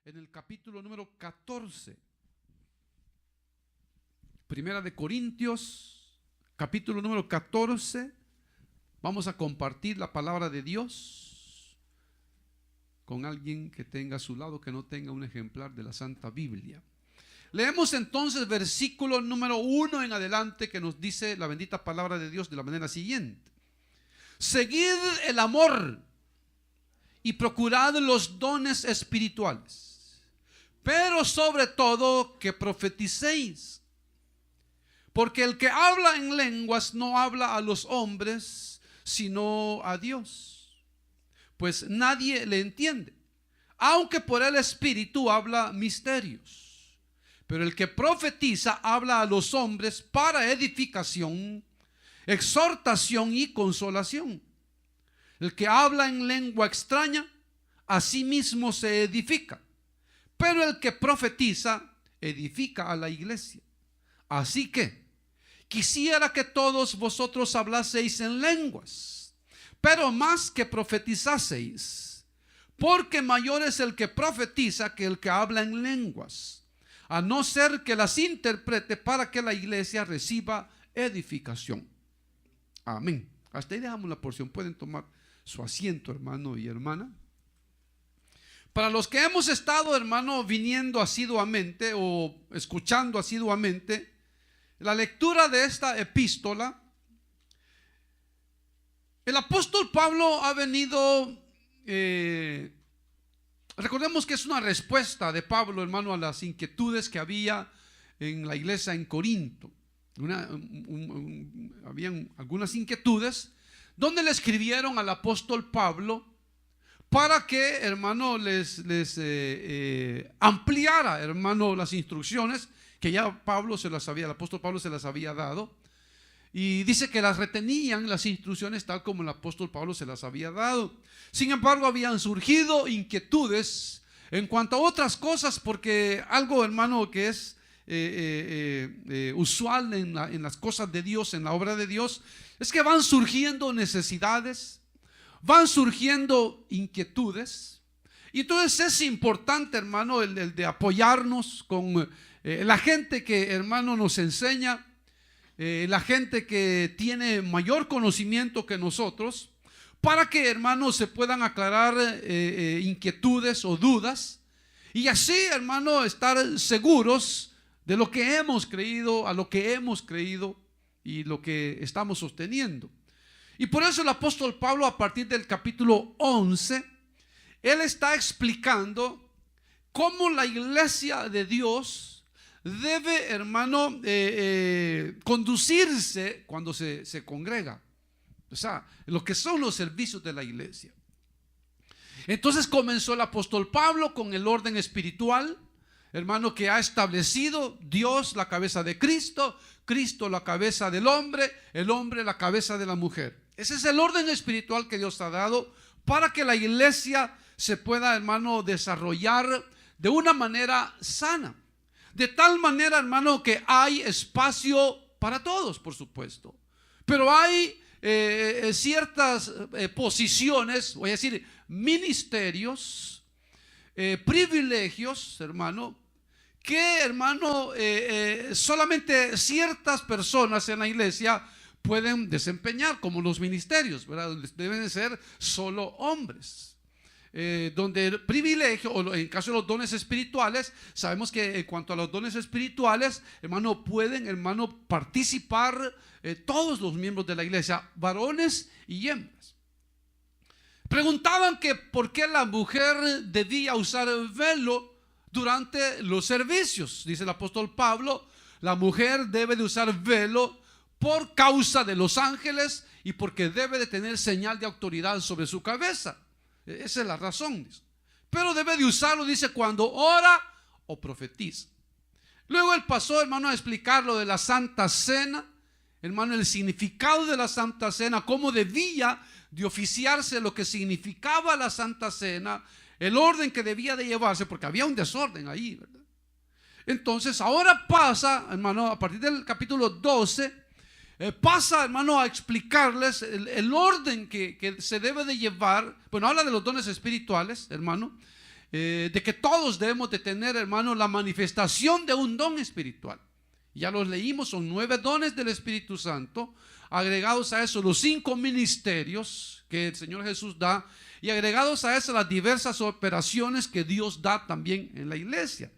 en el capítulo número 14. Primera de Corintios, capítulo número 14. Vamos a compartir la palabra de Dios con alguien que tenga a su lado, que no tenga un ejemplar de la Santa Biblia. Leemos entonces versículo número 1 en adelante, que nos dice la bendita palabra de Dios de la manera siguiente: seguid el amor y procurad los dones espirituales, pero sobre todo que profeticéis, porque el que habla en lenguas no habla a los hombres, sino a Dios, pues nadie le entiende, aunque por el Espíritu habla misterios. Pero el que profetiza habla a los hombres para edificación, exhortación y consolación. El que habla en lengua extraña, a sí mismo se edifica, pero el que profetiza edifica a la iglesia. Así que quisiera que todos vosotros hablaseis en lenguas, pero más que profetizaseis, porque mayor es el que profetiza que el que habla en lenguas, a no ser que las interprete, para que la iglesia reciba edificación. Amén. Hasta ahí dejamos la porción. Pueden tomar su asiento, hermano y hermana. Para los que hemos estado, hermano, viniendo asiduamente o escuchando asiduamente la lectura de esta epístola, el apóstol Pablo ha venido, recordemos que es una respuesta de Pablo, hermano, a las inquietudes que había en la iglesia en Corinto. Habían algunas inquietudes donde le escribieron al apóstol Pablo para que, hermano, les ampliara, hermano, las instrucciones que ya el apóstol Pablo se las había dado. Y dice que las retenían, las instrucciones, tal como el apóstol Pablo se las había dado. Sin embargo, habían surgido inquietudes en cuanto a otras cosas, porque algo, hermano, que es usual en las cosas de Dios, en la obra de Dios, es que van surgiendo necesidades, van surgiendo inquietudes. Y entonces es importante, hermano, el de apoyarnos con la gente que, hermano, nos enseña, la gente que tiene mayor conocimiento que nosotros, para que, hermanos, se puedan aclarar inquietudes o dudas, y así, hermano, estar seguros de lo que hemos creído, a lo que hemos creído y lo que estamos sosteniendo. Y por eso el apóstol Pablo, a partir del capítulo 11, él está explicando cómo la iglesia de Dios debe, hermano, conducirse cuando se congrega. O sea, lo que son los servicios de la iglesia. Entonces comenzó el apóstol Pablo con el orden espiritual, hermano, que ha establecido Dios, la cabeza de Cristo, Cristo la cabeza del hombre, el hombre la cabeza de la mujer. Ese es el orden espiritual que Dios ha dado para que la iglesia se pueda, hermano, desarrollar de una manera sana. De tal manera, hermano, que hay espacio para todos, por supuesto. Pero hay ciertas posiciones, voy a decir, ministerios, privilegios, hermano, que, hermano, solamente ciertas personas en la iglesia pueden desempeñar, como los ministerios, ¿verdad? Deben de ser solo hombres. Donde el privilegio, o en caso de los dones espirituales, sabemos que en cuanto a los dones espirituales, hermano, pueden, hermano, participar todos los miembros de la iglesia, varones y hembras. Preguntaban que por qué la mujer debía usar el velo durante los servicios. Dice el apóstol Pablo: la mujer debe de usar velo por causa de los ángeles y porque debe de tener señal de autoridad sobre su cabeza. Esa es la razón, dice. Pero debe de usarlo, dice, cuando ora o profetiza. Luego él pasó, hermano, a explicar lo de la Santa Cena, hermano, el significado de la Santa Cena, cómo debía de oficiarse, lo que significaba la Santa Cena, el orden que debía de llevarse, porque había un desorden ahí, ¿verdad? Entonces ahora pasa, hermano, a partir del capítulo 12, pasa, hermano, a explicarles el orden que se debe de llevar. Bueno, habla de los dones espirituales, hermano, de que todos debemos de tener, hermano, la manifestación de un don espiritual. Ya los leímos, son 9 dones del Espíritu Santo, agregados a eso los 5 ministerios que el Señor Jesús da, y agregados a eso las diversas operaciones que Dios da también en la iglesia.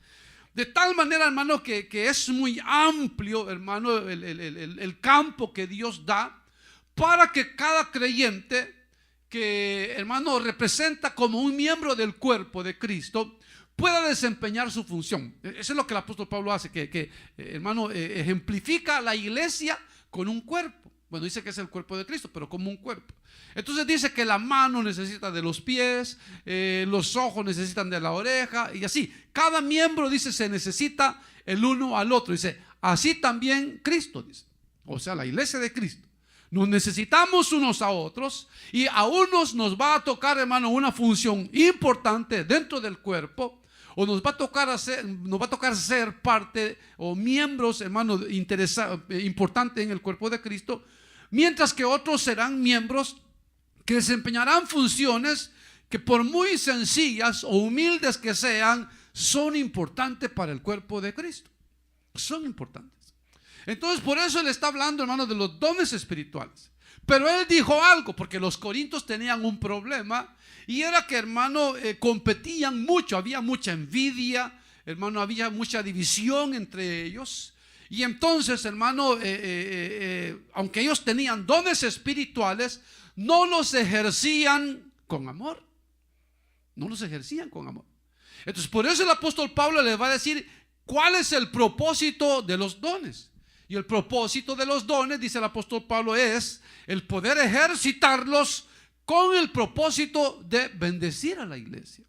De tal manera, hermano, que es muy amplio, hermano, el campo que Dios da para que cada creyente que, hermano, representa como un miembro del cuerpo de Cristo pueda desempeñar su función. Eso es lo que el apóstol Pablo hace, hermano, ejemplifica a la iglesia con un cuerpo. Bueno, dice que es el cuerpo de Cristo, pero como un cuerpo. Entonces dice que la mano necesita de los pies, los ojos necesitan de la oreja, y así. Cada miembro, dice, se necesita el uno al otro. Dice, así también Cristo, dice. O sea, la iglesia de Cristo. Nos necesitamos unos a otros, y a unos nos va a tocar, hermano, una función importante dentro del cuerpo, o nos va a tocar ser parte o miembros, hermano, importantes en el cuerpo de Cristo, mientras que otros serán miembros que desempeñarán funciones que, por muy sencillas o humildes que sean, son importantes para el cuerpo de Cristo. Son importantes. Entonces, por eso él está hablando, hermano, de los dones espirituales. Pero él dijo algo, porque los corintios tenían un problema, y era que, hermano, competían mucho, había mucha envidia, hermano, había mucha división entre ellos. Y entonces, hermano, aunque ellos tenían dones espirituales, no los ejercían con amor. No los ejercían con amor. Entonces, por eso el apóstol Pablo les va a decir cuál es el propósito de los dones. Y el propósito de los dones, dice el apóstol Pablo, es el poder ejercitarlos con el propósito de bendecir a la iglesia.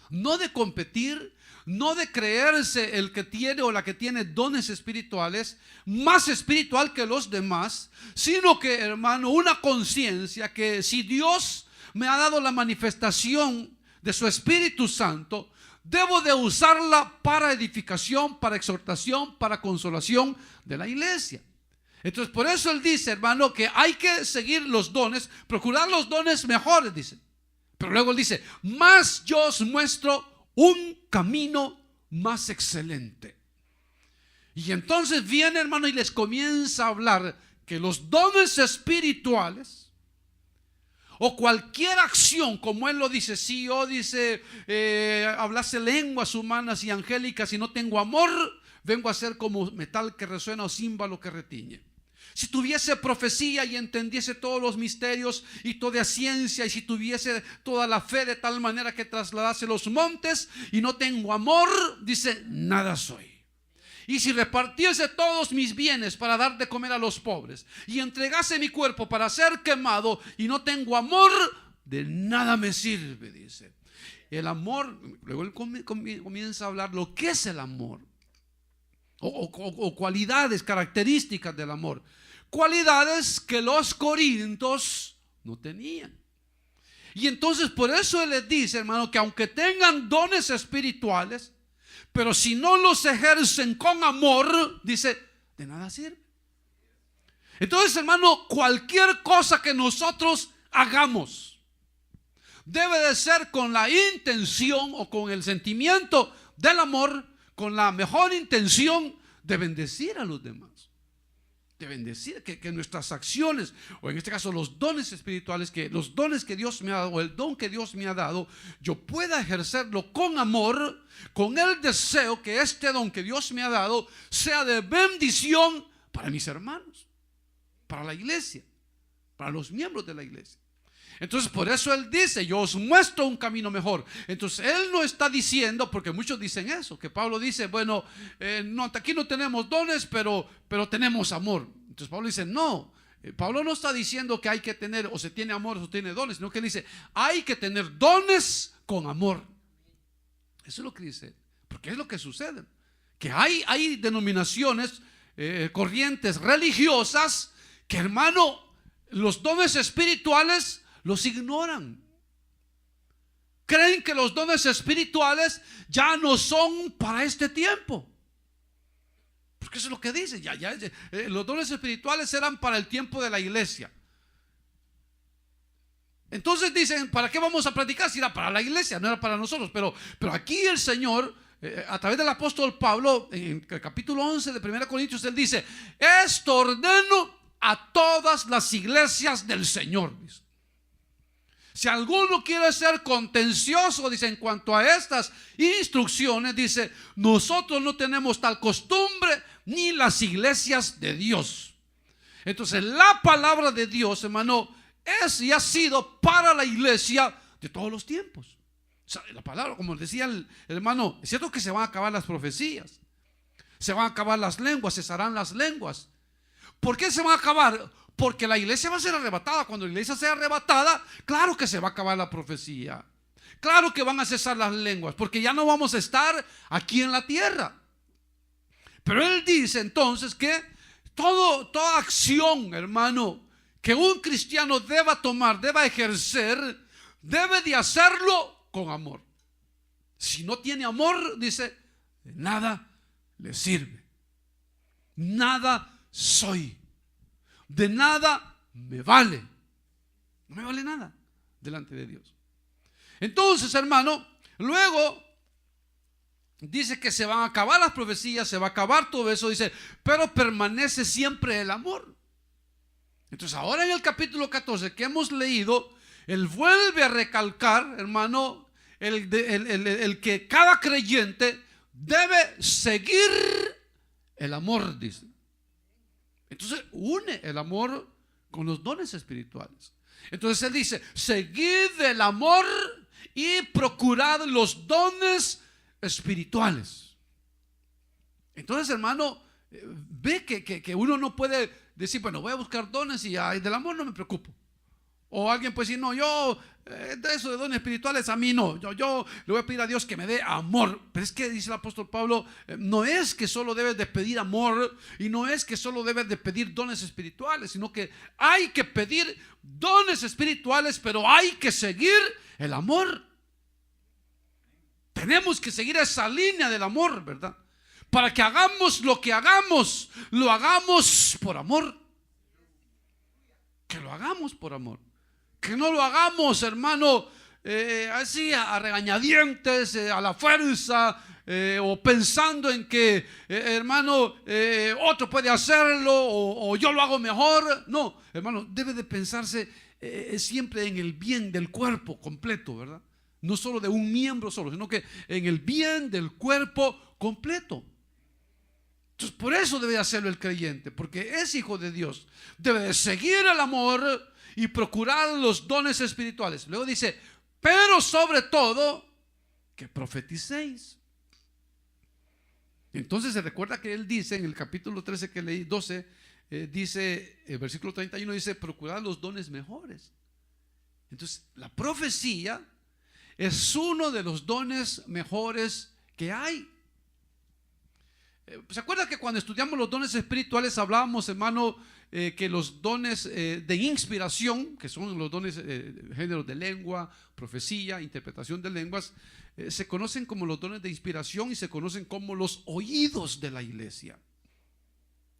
No de competir, no de creerse el que tiene o la que tiene dones espirituales más espiritual que los demás, sino que, hermano, una conciencia que si Dios me ha dado la manifestación de su Espíritu Santo, debo de usarla para edificación, para exhortación, para consolación de la iglesia. Entonces, por eso él dice, hermano, que hay que seguir los dones, procurar los dones mejores, dice. Pero luego él dice, más yo os muestro un camino más excelente. Y entonces viene, hermano, y les comienza a hablar que los dones espirituales o cualquier acción, como él lo dice, si yo, dice, hablase lenguas humanas y angélicas y no tengo amor, vengo a ser como metal que resuena o címbalo que retiñe. Si tuviese profecía y entendiese todos los misterios y toda ciencia, y si tuviese toda la fe de tal manera que trasladase los montes y no tengo amor, dice, nada soy. Y si repartiese todos mis bienes para dar de comer a los pobres y entregase mi cuerpo para ser quemado y no tengo amor, de nada me sirve, dice. El amor, luego él comienza a hablar lo que es el amor o cualidades, características del amor. Cualidades que los corintios no tenían. Y entonces por eso él les dice, hermano, que aunque tengan dones espirituales, pero si no los ejercen con amor, dice, de nada sirve. Entonces, hermano, cualquier cosa que nosotros hagamos debe de ser con la intención o con el sentimiento del amor, con la mejor intención de bendecir a los demás. De bendecir, que nuestras acciones, o en este caso los dones espirituales, que los dones que Dios me ha dado, o el don que Dios me ha dado, yo pueda ejercerlo con amor, con el deseo que este don que Dios me ha dado sea de bendición para mis hermanos, para la iglesia, para los miembros de la iglesia. Entonces por eso él dice, yo os muestro un camino mejor. Entonces él no está diciendo, porque muchos dicen eso, que Pablo dice, bueno, no, aquí no tenemos dones, pero tenemos amor. Entonces Pablo dice, no, Pablo no está diciendo que hay que tener, o se tiene amor o se tiene dones, sino que él dice, hay que tener dones con amor. Eso es lo que dice, porque es lo que sucede, que hay denominaciones, corrientes religiosas, que, hermano, los dones espirituales los ignoran. Creen que los dones espirituales ya no son para este tiempo. Porque eso es lo que dice. Los dones espirituales eran para el tiempo de la iglesia. Entonces dicen, ¿para qué vamos a predicar? Si era para la iglesia, no era para nosotros. Pero aquí el Señor, a través del apóstol Pablo, en el capítulo 11 de 1 Corintios, él dice: esto ordeno a todas las iglesias del Señor. Dice. Si alguno quiere ser contencioso, dice, en cuanto a estas instrucciones, dice, nosotros no tenemos tal costumbre ni las iglesias de Dios. Entonces la palabra de Dios, hermano, es y ha sido para la iglesia de todos los tiempos. O sea, la palabra, como decía el hermano, es cierto que se van a acabar las profecías, se van a acabar las lenguas, cesarán las lenguas. ¿Por qué se van a acabar? Porque la iglesia va a ser arrebatada. Cuando la iglesia sea arrebatada, claro que se va a acabar la profecía, claro que van a cesar las lenguas, porque ya no vamos a estar aquí en la tierra. Pero él dice entonces que toda acción, hermano, que un cristiano deba tomar, deba ejercer, debe de hacerlo con amor. Si no tiene amor, dice, de nada le sirve. Nada soy, de nada me vale. No me vale nada delante de Dios. Entonces, hermano, luego dice que se van a acabar las profecías, se va a acabar todo eso, dice, pero permanece siempre el amor. Entonces ahora en el capítulo 14 que hemos leído, él vuelve a recalcar, hermano, el que cada creyente debe seguir el amor, dice. Entonces une el amor con los dones espirituales. Entonces él dice, seguid el amor y procurad los dones espirituales. Entonces, hermano, ve que uno no puede decir, bueno, voy a buscar dones y del amor no me preocupo. O alguien puede decir, no, yo de eso de dones espirituales a mí no, yo le voy a pedir a Dios que me dé amor. Pero es que dice el apóstol Pablo, no es que solo debes de pedir amor, y no es que solo debes de pedir dones espirituales, sino que hay que pedir dones espirituales, pero hay que seguir el amor. Tenemos que seguir esa línea del amor, ¿verdad? Para que hagamos lo que hagamos, lo hagamos por amor. Que lo hagamos por amor. Que no lo hagamos, hermano, así a regañadientes, a la fuerza, o pensando en que, hermano, otro puede hacerlo, o yo lo hago mejor. No, hermano, debe de pensarse siempre en el bien del cuerpo completo, ¿verdad? No solo de un miembro solo, sino que en el bien del cuerpo completo. Entonces, por eso debe hacerlo el creyente, porque es hijo de Dios. Debe de seguir el amor y procurar los dones espirituales. Luego dice, pero sobre todo, que profeticéis. Entonces se recuerda que él dice en el capítulo 13 que leí, 12, dice, el versículo 31 dice, procurar los dones mejores. Entonces, la profecía es uno de los dones mejores que hay. ¿Se acuerda que cuando estudiamos los dones espirituales hablábamos, hermano, que los dones de inspiración, que son los dones géneros de lengua, profecía, interpretación de lenguas, se conocen como los dones de inspiración y se conocen como los oídos de la iglesia?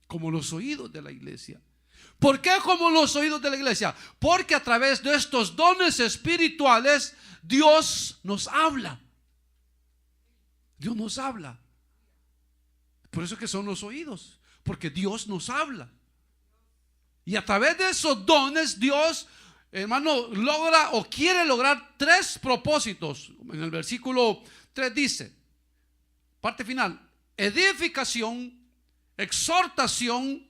Como los oídos de la iglesia. ¿Por qué como los oídos de la iglesia? Porque a través de estos dones espirituales Dios nos habla. Dios nos habla. Por eso que son los oídos, porque Dios nos habla. Y a través de esos dones Dios, hermano, logra o quiere lograr tres propósitos. En el versículo 3 dice, parte final, edificación, exhortación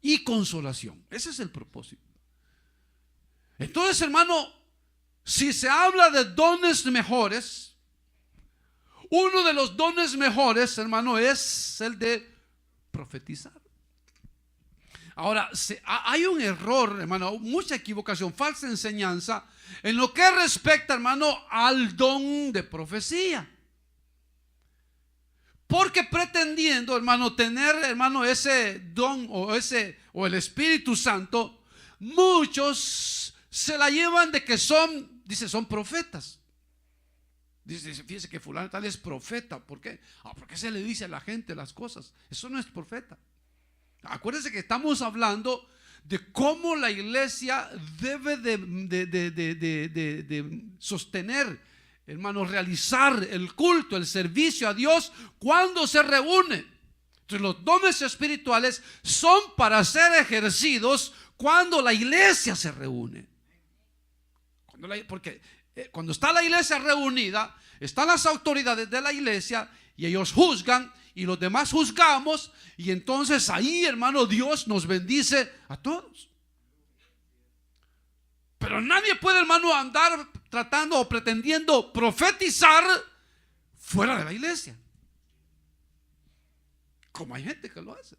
y consolación. Ese es el propósito. Entonces, hermano, si se habla de dones mejores, uno de los dones mejores, hermano, es el de profetizar. Ahora, hay un error, hermano, mucha equivocación, falsa enseñanza en lo que respecta, hermano, al don de profecía. Porque pretendiendo, hermano, tener, hermano, ese don o el Espíritu Santo, muchos se la llevan de que son, dice, son profetas. Dice, fíjese que fulano tal es profeta. ¿Por qué? Porque se le dice a la gente las cosas. Eso no es profeta. Acuérdense que estamos hablando de cómo la iglesia debe de sostener, hermanos, realizar el culto, el servicio a Dios cuando se reúne. Entonces los dones espirituales son para ser ejercidos cuando la iglesia se reúne. Porque cuando está la iglesia reunida, están las autoridades de la iglesia y ellos juzgan y los demás juzgamos, y entonces ahí, hermano, Dios nos bendice a todos. Pero nadie puede, hermano, andar tratando o pretendiendo profetizar fuera de la iglesia, como hay gente que lo hace.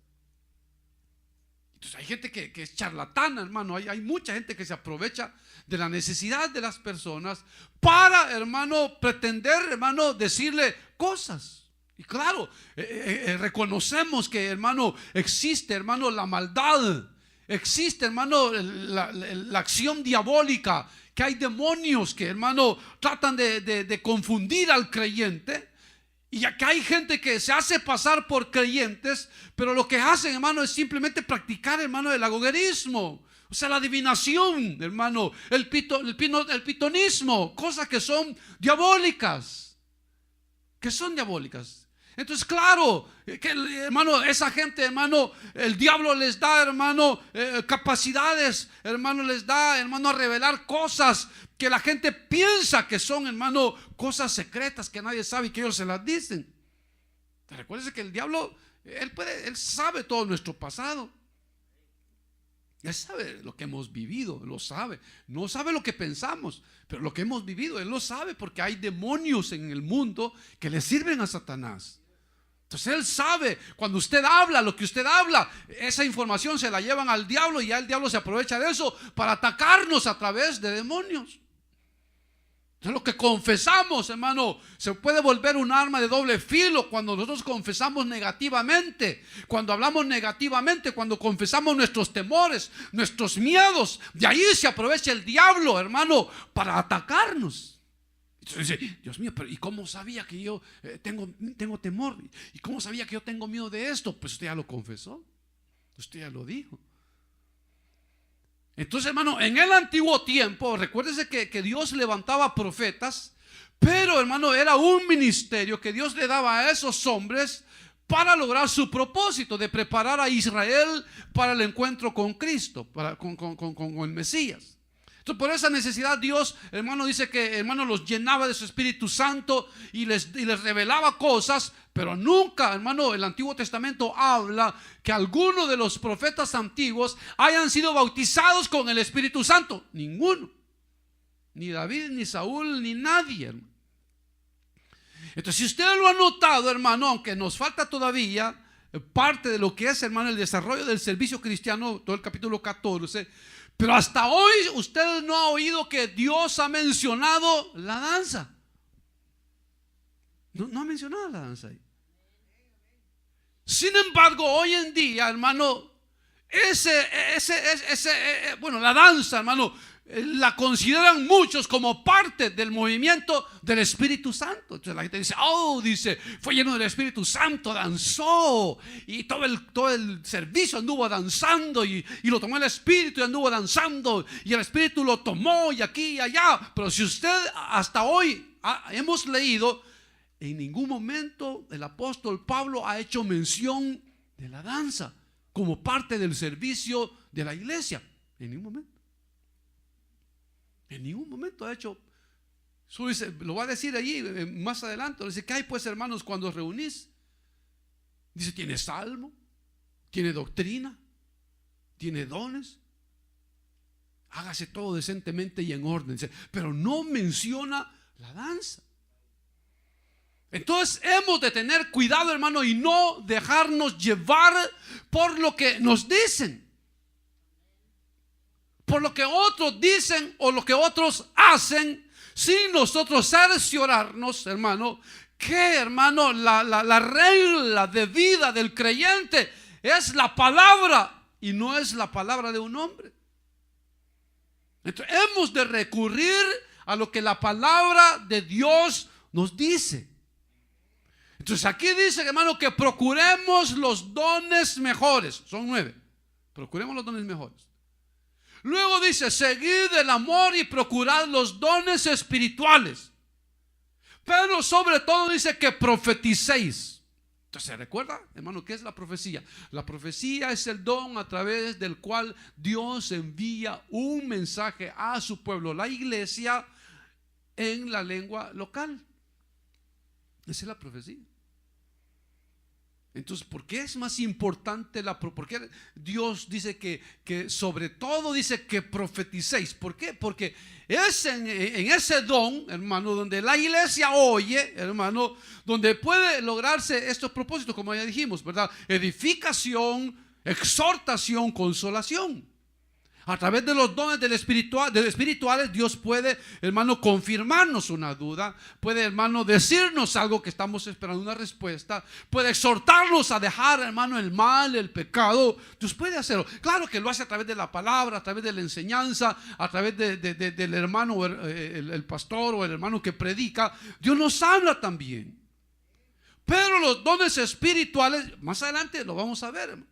Entonces hay gente que es charlatana, hermano. Hay mucha gente que se aprovecha de la necesidad de las personas para, hermano, pretender, hermano, decirle cosas. Y claro, reconocemos que, hermano, existe, hermano, la maldad. Existe, hermano, la acción diabólica, que hay demonios que, hermano, tratan de confundir al creyente. Y acá hay gente que se hace pasar por creyentes, pero lo que hacen, hermano, es simplemente practicar, hermano, el agogerismo. O sea, la adivinación, hermano, el pitonismo, cosas que son diabólicas. Que son diabólicas. Entonces, claro, que, hermano, esa gente, hermano, el diablo les da, hermano, capacidades, hermano, les da, hermano, a revelar cosas que la gente piensa que son, hermano, cosas secretas que nadie sabe y que ellos se las dicen. Recuerden que el diablo, él sabe todo nuestro pasado. Él sabe lo que hemos vivido, lo sabe. No sabe lo que pensamos, pero lo que hemos vivido, él lo sabe, porque hay demonios en el mundo que le sirven a Satanás. Entonces él sabe, cuando usted habla, lo que usted habla, esa información se la llevan al diablo y ya el diablo se aprovecha de eso para atacarnos a través de demonios. Entonces lo que confesamos, hermano, se puede volver un arma de doble filo cuando nosotros confesamos negativamente, cuando hablamos negativamente, cuando confesamos nuestros temores, nuestros miedos. De ahí se aprovecha el diablo, hermano, para atacarnos. Entonces dice, Dios mío, pero ¿y cómo sabía que yo tengo temor? ¿Y cómo sabía que yo tengo miedo de esto? Pues usted ya lo confesó, usted ya lo dijo. Entonces, hermano, en el antiguo tiempo, recuérdese que Dios levantaba profetas, pero, hermano, era un ministerio que Dios le daba a esos hombres para lograr su propósito de preparar a Israel para el encuentro con Cristo, con el Mesías. Entonces, por esa necesidad Dios, hermano, dice que, hermano, los llenaba de su Espíritu Santo y les revelaba cosas. Pero nunca, hermano, el Antiguo Testamento habla que alguno de los profetas antiguos hayan sido bautizados con el Espíritu Santo. Ninguno. Ni David, ni Saúl, ni nadie, hermano. Entonces, si usted lo ha notado, hermano, aunque nos falta todavía parte de lo que es, hermano, el desarrollo del servicio cristiano, todo el capítulo 14, pero hasta hoy usted no ha oído que Dios ha mencionado la danza. No ha mencionado la danza ahí. Sin embargo, hoy en día, hermano, la danza, hermano, la consideran muchos como parte del movimiento del Espíritu Santo. Entonces la gente dice, fue lleno del Espíritu Santo, danzó, y todo el servicio anduvo danzando, y lo tomó el Espíritu y anduvo danzando, y el Espíritu lo tomó, y aquí y allá. Pero si usted hasta hoy hemos leído, en ningún momento el apóstol Pablo ha hecho mención de la danza como parte del servicio de la iglesia. En ningún momento. En ningún momento ha hecho. Lo va a decir allí más adelante. Dice, ¿qué hay pues, hermanos, cuando os reunís? Dice, tiene salmo, tiene doctrina, tiene dones. Hágase todo decentemente y en orden. Dice, pero no menciona la danza. Entonces hemos de tener cuidado, hermano, y no dejarnos llevar por lo que nos dicen, por lo que otros dicen o lo que otros hacen, sin nosotros cerciorarnos, hermano, que, hermano, la regla de vida del creyente es la palabra y no es la palabra de un hombre. Entonces hemos de recurrir a lo que la palabra de Dios nos dice. Entonces aquí dice, hermano, que procuremos los dones mejores. Son 9. Procuremos los dones mejores. Luego dice, seguid el amor y procurad los dones espirituales. Pero sobre todo dice que profeticéis. Entonces, ¿recuerda, hermano, qué es la profecía? La profecía es el don a través del cual Dios envía un mensaje a su pueblo, la iglesia, en la lengua local. Esa es la profecía. Entonces, ¿por qué es más importante por qué Dios dice que sobre todo dice que profeticéis? ¿Por qué? Porque es en ese don, hermano, donde la iglesia oye, hermano, donde puede lograrse estos propósitos, como ya dijimos, ¿verdad? Edificación, exhortación, consolación. A través de los dones de espirituales, Dios puede, hermano, confirmarnos una duda. Puede, hermano, decirnos algo que estamos esperando una respuesta. Puede exhortarnos a dejar, hermano, el mal, el pecado. Dios puede hacerlo. Claro que lo hace a través de la palabra, a través de la enseñanza, a través del hermano, el pastor o el hermano que predica. Dios nos habla también. Pero los dones espirituales, más adelante lo vamos a ver, hermano,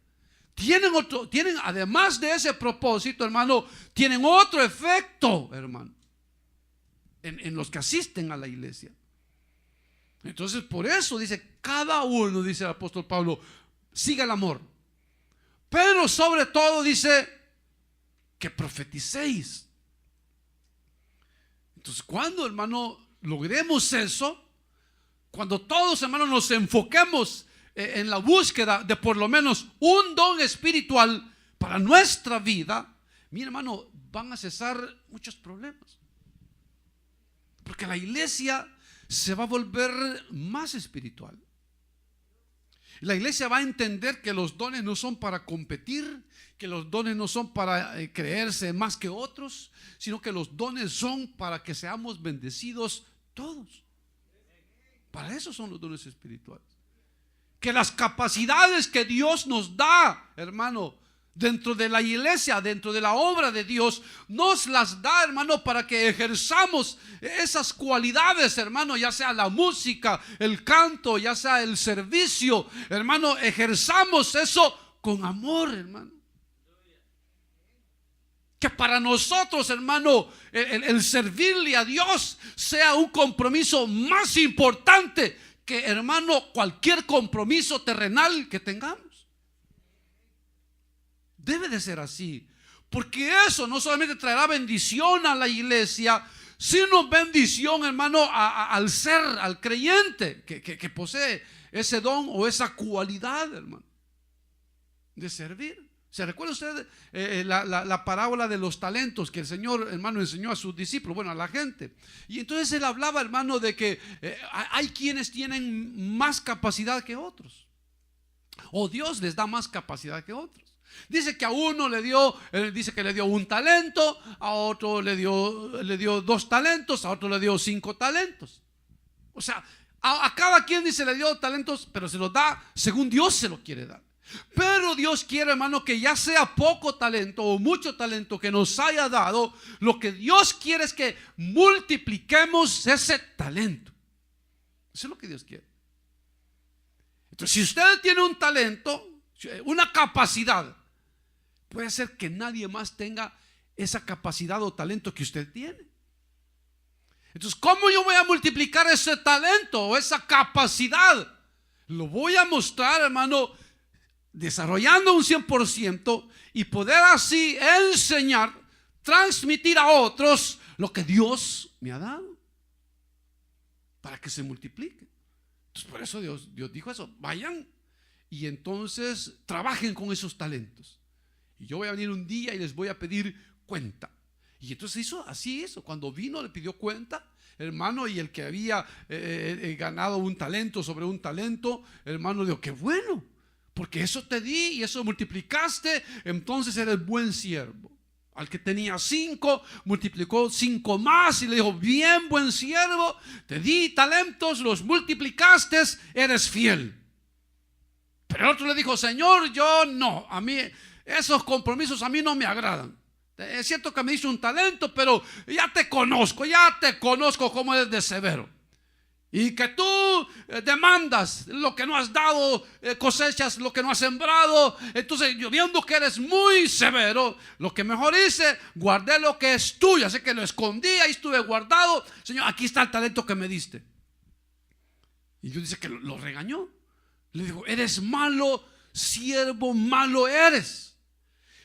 tienen además de ese propósito, hermano, tienen otro efecto, hermano, en los que asisten a la iglesia. Entonces, por eso dice, cada uno, dice el apóstol Pablo, siga el amor. Pero sobre todo dice que profeticéis. Entonces, cuando, hermano, logremos eso, cuando todos, hermanos, nos enfoquemos en la búsqueda de por lo menos un don espiritual para nuestra vida, mi hermano, van a cesar muchos problemas. Porque la iglesia se va a volver más espiritual. La iglesia va a entender que los dones no son para competir, que los dones no son para creerse más que otros, sino que los dones son para que seamos bendecidos todos. Para eso son los dones espirituales. Que las capacidades que Dios nos da, hermano, dentro de la iglesia, dentro de la obra de Dios, nos las da, hermano, para que ejerzamos esas cualidades, hermano, ya sea la música, el canto, ya sea el servicio, hermano, ejerzamos eso con amor, hermano. Que para nosotros, hermano, el servirle a Dios sea un compromiso más importante que, hermano, cualquier compromiso terrenal que tengamos. Debe de ser así, porque eso no solamente traerá bendición a la iglesia, sino bendición, hermano, al ser, al creyente que posee ese don o esa cualidad, hermano, de servir. ¿Se recuerda usted la parábola de los talentos que el Señor, hermano, enseñó a sus discípulos, bueno, a la gente? Y entonces él hablaba, hermano, de que hay quienes tienen más capacidad que otros, o Dios les da más capacidad que otros. Dice que a uno dice que le dio un talento, a otro le dio 2 talentos, a otro le dio 5 talentos. O sea, a cada quien dice le dio talentos, pero se los da según Dios se lo quiere dar. Pero Dios quiere, hermano, que ya sea poco talento o mucho talento que nos haya dado, lo que Dios quiere es que multipliquemos ese talento. Eso es lo que Dios quiere. Entonces, si usted tiene un talento, una capacidad, puede ser que nadie más tenga esa capacidad o talento que usted tiene. Entonces, ¿cómo yo voy a multiplicar ese talento o esa capacidad? Lo voy a mostrar, hermano, desarrollando un 100% y poder así enseñar, transmitir a otros lo que Dios me ha dado para que se multiplique. Entonces, por eso Dios dijo eso: vayan y entonces trabajen con esos talentos, y yo voy a venir un día y les voy a pedir cuenta. Y entonces hizo así. Cuando vino le pidió cuenta, hermano, y el que había ganado un talento sobre un talento, hermano, dijo: qué bueno, porque eso te di y eso multiplicaste, entonces eres buen siervo. Al que tenía 5, multiplicó 5 más y le dijo: bien, buen siervo, te di talentos, los multiplicaste, eres fiel. Pero el otro le dijo: Señor, yo no, a mí esos compromisos a mí no me agradan. Es cierto que me diste un talento, pero ya te conozco cómo eres de severo. Y que tú demandas lo que no has dado, cosechas lo que no has sembrado. Entonces yo, viendo que eres muy severo, lo que mejor hice, guardé lo que es tuyo. Así que lo escondí, ahí estuve guardado. Señor, aquí está el talento que me diste. Y Dios dice que lo regañó. Le dijo: eres malo, siervo malo eres.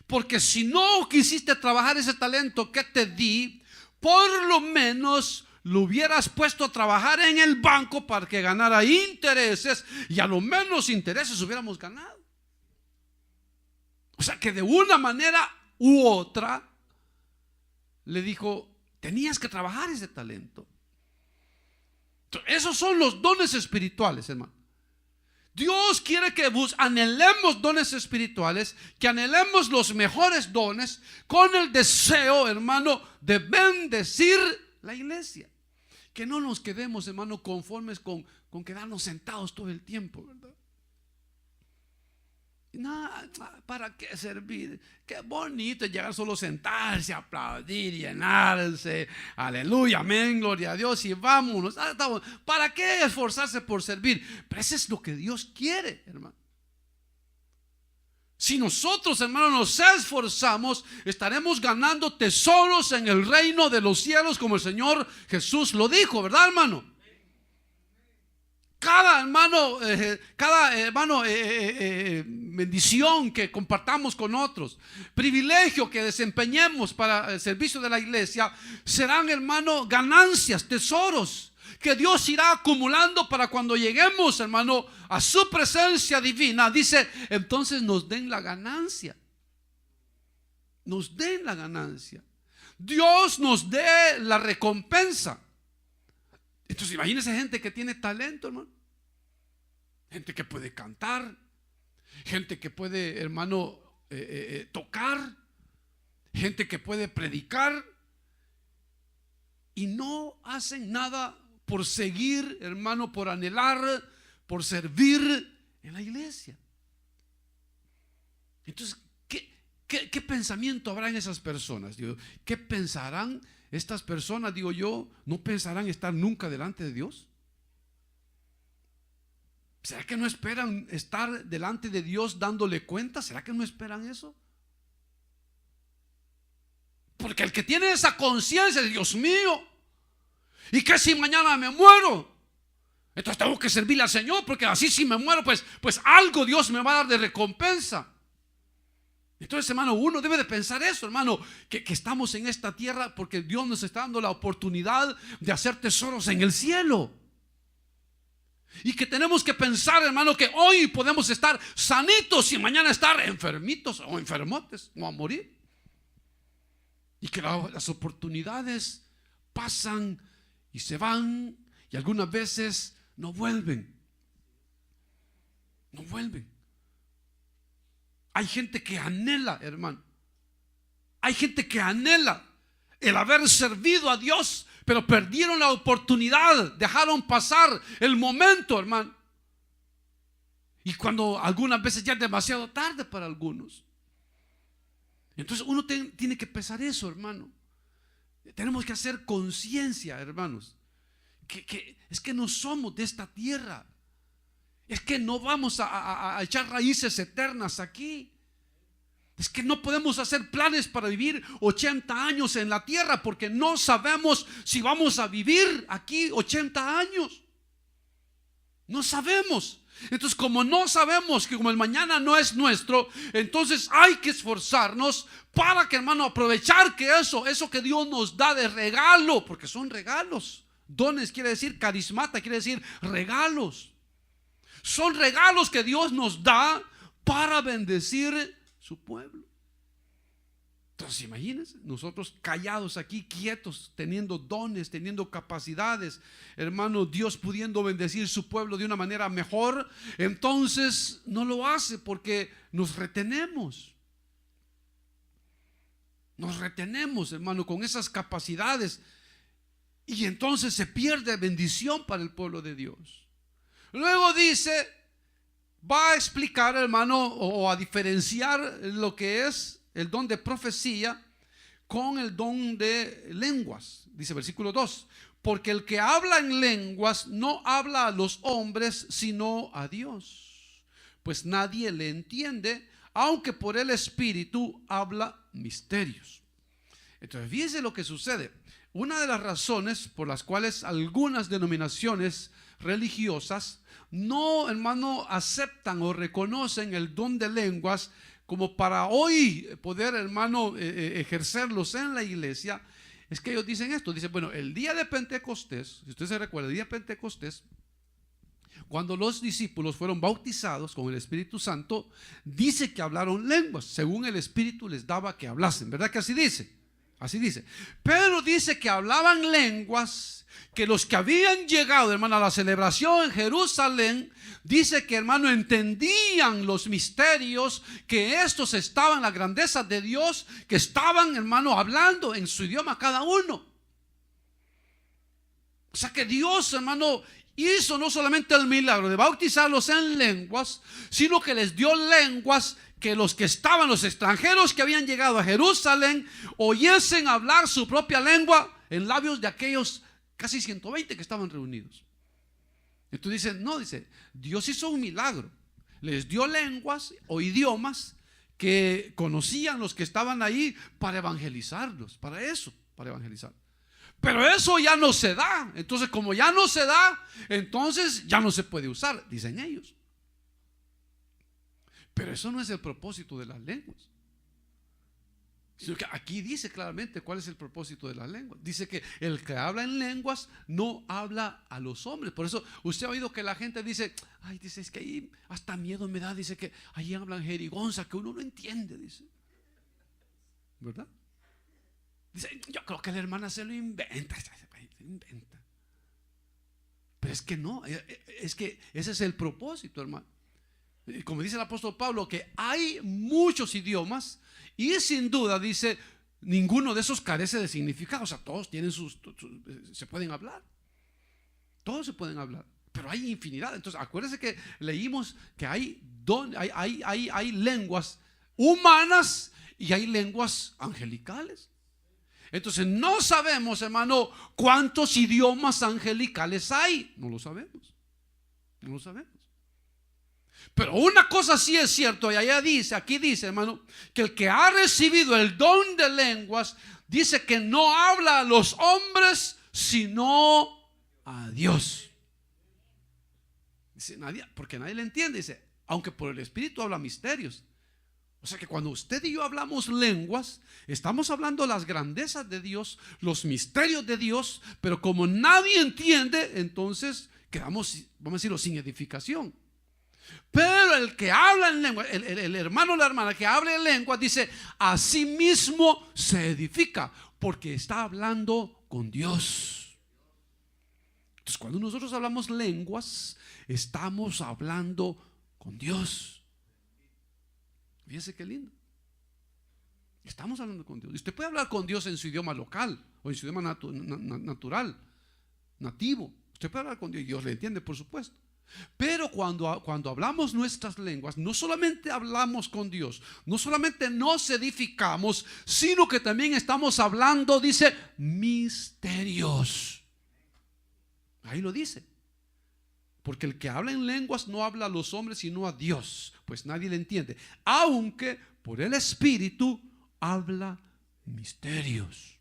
Porque si no quisiste trabajar ese talento que te di, por lo menos lo hubieras puesto a trabajar en el banco para que ganara intereses, y a lo menos intereses hubiéramos ganado. O sea que de una manera u otra le dijo: tenías que trabajar ese talento. Entonces, esos son los dones espirituales, hermano. Dios quiere que anhelemos dones espirituales, que anhelemos los mejores dones, con el deseo, hermano, de bendecir la iglesia. Que no nos quedemos, hermano, conformes con quedarnos sentados todo el tiempo, ¿verdad? No, ¿para qué servir? Qué bonito es llegar solo, sentarse, aplaudir, llenarse, aleluya, amén, gloria a Dios, y vámonos. ¿Para qué esforzarse por servir? Pero eso es lo que Dios quiere, hermano. Si nosotros, hermano, nos esforzamos, estaremos ganando tesoros en el reino de los cielos, como el Señor Jesús lo dijo, ¿verdad, hermano? Cada hermano, bendición que compartamos con otros, privilegio que desempeñemos para el servicio de la iglesia, serán, hermano, ganancias, tesoros que Dios irá acumulando para cuando lleguemos, hermano, a su presencia divina. Dice, entonces nos den la ganancia. Nos den la ganancia. Dios nos dé la recompensa. Entonces imagínense gente que tiene talento, hermano. Gente que puede cantar, gente que puede, hermano, tocar, gente que puede predicar, y no hacen nada por seguir, hermano, por anhelar, por servir en la iglesia. Entonces, ¿qué pensamiento habrá en esas personas? Digo, ¿qué pensarán estas personas? Digo yo, ¿no pensarán estar nunca delante de Dios? ¿Será que no esperan estar delante de Dios dándole cuenta? ¿Será que no esperan eso? Porque el que tiene esa conciencia de Dios mío, ¿y qué si mañana me muero? Entonces tengo que servirle al Señor, porque así si me muero, pues algo Dios me va a dar de recompensa. Entonces, hermano, uno debe de pensar eso, hermano, que estamos en esta tierra porque Dios nos está dando la oportunidad de hacer tesoros en el cielo. Y que tenemos que pensar, hermano, que hoy podemos estar sanitos y mañana estar enfermitos o enfermotes o a morir. Y que las oportunidades pasan y se van, y algunas veces no vuelven. No vuelven. Hay gente que anhela, hermano. Hay gente que anhela el haber servido a Dios, pero perdieron la oportunidad, dejaron pasar el momento, hermano. Y cuando algunas veces ya es demasiado tarde para algunos. Entonces uno tiene que pensar eso, hermano. Tenemos que hacer conciencia, hermanos, que es que no somos de esta tierra. Es que no vamos a echar raíces eternas aquí. Es que no podemos hacer planes para vivir 80 años en la tierra, porque no sabemos si vamos a vivir aquí 80 años. No sabemos. Entonces, como no sabemos, que como el mañana no es nuestro, entonces hay que esforzarnos para que, hermano, aprovechar que eso que Dios nos da de regalo, porque son regalos. Dones quiere decir carismata, quiere decir regalos. Son regalos que Dios nos da para bendecir su pueblo. Entonces imagínense, nosotros callados aquí, quietos, teniendo dones, teniendo capacidades, hermano, Dios pudiendo bendecir su pueblo de una manera mejor, entonces no lo hace porque nos retenemos. Nos retenemos, hermano, con esas capacidades, y entonces se pierde bendición para el pueblo de Dios. Luego dice, va a explicar, hermano, o a diferenciar lo que es el don de profecía con el don de lenguas. Dice versículo 2: porque el que habla en lenguas no habla a los hombres, sino a Dios, pues nadie le entiende, aunque por el Espíritu habla misterios. Entonces, fíjense lo que sucede. Una de las razones por las cuales algunas denominaciones religiosas no, hermano, aceptan o reconocen el don de lenguas como para hoy poder, hermano, ejercerlos en la iglesia, es que ellos dicen esto. Dicen, bueno, el día de Pentecostés, si usted se recuerda, el día de Pentecostés, cuando los discípulos fueron bautizados con el Espíritu Santo, dice que hablaron lenguas, según el Espíritu les daba que hablasen. ¿Verdad que así dice? Así dice. Pero dice que hablaban lenguas, que los que habían llegado, hermano, a la celebración en Jerusalén, dice que, hermano, entendían los misterios, que estos estaban, la grandeza de Dios, que estaban, hermano, hablando en su idioma cada uno. O sea que Dios, hermano, hizo no solamente el milagro de bautizarlos en lenguas, sino que les dio lenguas que los que estaban, los extranjeros que habían llegado a Jerusalén, oyesen hablar su propia lengua en labios de aquellos casi 120 que estaban reunidos. Entonces dicen, no, dice, Dios hizo un milagro, les dio lenguas o idiomas que conocían los que estaban ahí para evangelizarlos, para eso, para evangelizar. Pero eso ya no se da. Entonces, como ya no se da, entonces ya no se puede usar, dicen ellos. Pero eso no es el propósito de las lenguas, sino que aquí dice claramente cuál es el propósito de las lenguas. Dice que el que habla en lenguas no habla a los hombres. Por eso usted ha oído que la gente dice, ay, dice, es que ahí hasta miedo me da. Dice que ahí hablan jerigonza que uno no entiende, dice. ¿Verdad? Dice, yo creo que la hermana se lo inventa. Pero es que no, es que ese es el propósito, hermano. Como dice el apóstol Pablo, que hay muchos idiomas y sin duda dice, ninguno de esos carece de significado. O sea, todos tienen se pueden hablar. Todos se pueden hablar, pero hay infinidad. Entonces, acuérdense que leímos que hay lenguas humanas y hay lenguas angelicales. Entonces no sabemos, hermano, cuántos idiomas angelicales hay. No lo sabemos. No lo sabemos. Pero una cosa sí es cierto, y allá dice, aquí dice, hermano, que el que ha recibido el don de lenguas, dice que no habla a los hombres, sino a Dios. Dice, nadie, porque nadie le entiende, dice, aunque por el Espíritu habla misterios. O sea que cuando usted y yo hablamos lenguas, estamos hablando las grandezas de Dios, los misterios de Dios, pero como nadie entiende, entonces quedamos, vamos a decirlo, sin edificación. Pero el que habla en lengua, el hermano o la hermana que habla en lengua, dice, a sí mismo se edifica, porque está hablando con Dios. Entonces, cuando nosotros hablamos lenguas, estamos hablando con Dios. Fíjense qué lindo. Estamos hablando con Dios. Usted puede hablar con Dios en su idioma local o en su idioma natural, nativo. Usted puede hablar con Dios y Dios le entiende, por supuesto. Pero cuando hablamos nuestras lenguas, no solamente hablamos con Dios, no solamente nos edificamos, sino que también estamos hablando, dice, misterios. Ahí lo dice. Porque el que habla en lenguas no habla a los hombres, sino a Dios, pues nadie le entiende. Aunque por el Espíritu habla misterios.